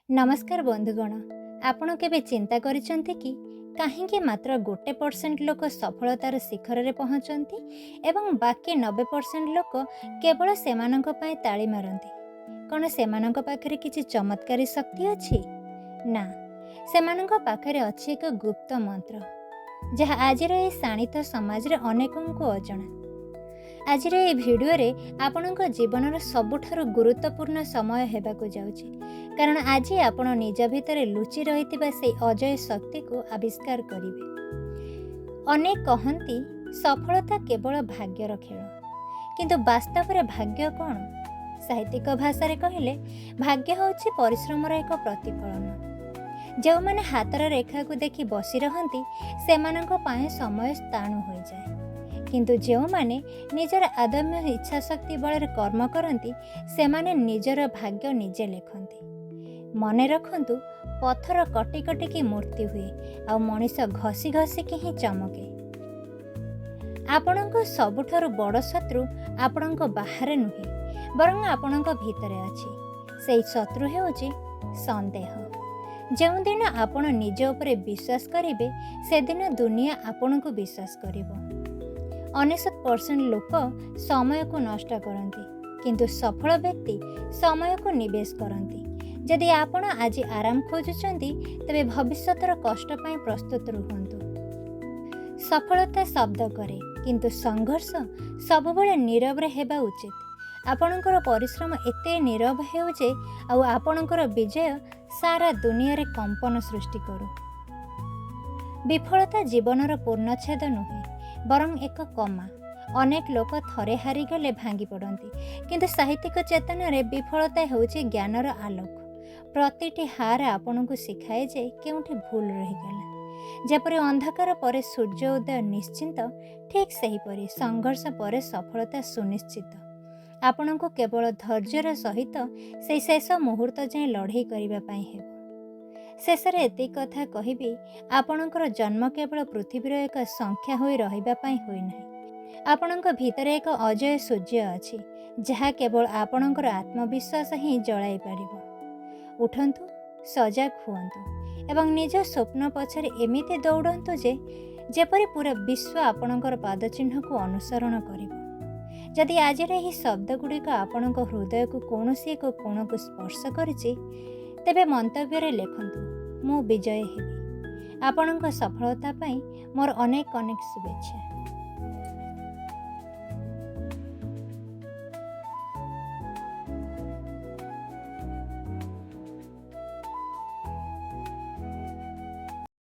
नमस्कार बंधुगण, आपण केबे चिंता करिसंती कि काहेकि मात्र 1% लोक सफलतार शिखर रे पहुंचंती एवं बाकी 90% लोक केवल सेमानंक पाए ताली मारंती। कौन सेमानंक पाखरे किछि चमत्कारी शक्ति अछि? ना, सेमानंक पाखरे अछि एक गुप्त मंत्र जहा आजिर ए शाणित समाज रे अनेकंको अजणा। आजिर ए भिडियो रे आपणक जीवनर सबुठारु गुरुत्वपूर्ण समय हेबाकु जाउछि, कारण आज आपण निज भितर लुचि रहितिबा से अजय शक्ति को आविष्कार करिवे। अनेक कहती सफलता केवल भाग्यर खेल, किंतु वास्तव में भाग्य कौन? साहित्यिक भाषा रे कहले भाग्य होछि परिश्रमर एक प्रतिफलन। जो माने हातर रेखा को देखि बसी रहंती सेमानंक पाए समय स्थाणु हो जाए, किंतु जो माने निजर आदम्य इच्छा शक्ति बल कर्म करती सेमाने निजर भाग्य निजे लेखंती। मने रखंतु, पत्थर कटी कटी की मूर्ति हुए आ मनीष घसी घसी कि ही चमके। आपणक सबुठारु बड़ शत्रु आपणक बाहर नुहे, बरं आपणक भितरे अछि। सेई शत्रु हेउछि संदेह। ଯେଉଁ दिन ଆପଣ ନିଜ ଉପରେ ବିଶ୍ୱାସ କରିବେ ସେଦିନ ଦୁନିଆ ଆପଣଙ୍କୁ ବିଶ୍ୱାସ କରିବ। 99% ଲୋକ ସମୟକୁ ନଷ୍ଟ କରନ୍ତି, କିନ୍ତୁ ସଫଳ ବ୍ୟକ୍ତି ସମୟକୁ ନିବେଶ କରନ୍ତି। ଯଦି ଆପଣ ଆଜି ଆରାମ ଖୋଜୁଛନ୍ତି ତେବେ ଭବିଷ୍ୟତର କଷ୍ଟ ପାଇଁ ପ୍ରସ୍ତୁତ ରୁହନ୍ତୁ। ସଫଳତା ଶବ୍ଦ କରେ, କିନ୍ତୁ ସଂଘର୍ଷ ସବୁବେଳେ ନୀରବରେ ହେବା ଉଚିତ। ଆପଣଙ୍କର ପରିଶ୍ରମ ଏତେ ନୀରବ ହେଉ ଯେ ଆଉ ଆପଣଙ୍କର ବିଜୟ ସାରା ଦୁନିଆରେ କମ୍ପନ ସୃଷ୍ଟି କରୁ। ବିଫଳତା ଜୀବନର ପୂର୍ଣ୍ଣଚ୍ଛେଦ ନୁହେଁ, ବରଂ ଏକ କମା। ଅନେକ ଲୋକ ଥରେ ହାରିଗଲେ ଭାଙ୍ଗି ପଡ଼ନ୍ତି, କିନ୍ତୁ ସାହିତ୍ୟିକ ଚେତନାରେ ବିଫଳତା ହେଉଛି ଜ୍ଞାନର ଆଲୋକ। ପ୍ରତିଟି ହାର ଆପଣଙ୍କୁ ଶିଖାଏ ଯେ କେଉଁଠି ଭୁଲ ରହିଗଲା। ଯେପରି ଅନ୍ଧକାର ପରେ ସୂର୍ଯ୍ୟ ଉଦୟ ନିଶ୍ଚିନ୍ତ, ଠିକ୍ ସେହିପରି ସଂଘର୍ଷ ପରେ ସଫଳତା ସୁନିଶ୍ଚିତ। ଆପଣଙ୍କୁ କେବଳ ଧୈର୍ଯ୍ୟର ସହିତ ସେହି ଶେଷ ମୁହୂର୍ତ୍ତ ଯାଏଁ ଲଢ଼େଇ କରିବା ପାଇଁ ହେବ। ଶେଷରେ ଏତିକି କଥା କହିବି, ଆପଣଙ୍କର ଜନ୍ମ କେବଳ ପୃଥିବୀର ଏକ ସଂଖ୍ୟା ହୋଇ ରହିବା ପାଇଁ ହୋଇନାହିଁ। ଆପଣଙ୍କ ଭିତରେ ଏକ ଅଜୟ ସୂର୍ଯ୍ୟ ଅଛି, ଯାହା କେବଳ ଆପଣଙ୍କର ଆତ୍ମବିଶ୍ୱାସ ହିଁ ଜଳାଇ ପାରିବ। ଉଠନ୍ତୁ, ସଜାଗ ହୁଅନ୍ତୁ ଏବଂ ନିଜ ସ୍ୱପ୍ନ ପଛରେ ଏମିତି ଦୌଡ଼ନ୍ତୁ ଯେପରି ପୁରା ବିଶ୍ୱ ଆପଣଙ୍କର ପାଦଚିହ୍ନକୁ ଅନୁସରଣ କରିବ। ଯଦି ଆଜିର ଏହି ଶବ୍ଦଗୁଡ଼ିକ ଆପଣଙ୍କ ହୃଦୟକୁ କୌଣସି ଏକ କୋଣକୁ ସ୍ପର୍ଶ କରିଛି, ତେବେ ମନ୍ତବ୍ୟରେ ଲେଖନ୍ତୁ, ମୁଁ ବିଜୟ ହେବି। ଆପଣଙ୍କ ସଫଳତା ପାଇଁ ମୋର ଅନେକ ଅନେକ ଶୁଭେଚ୍ଛା।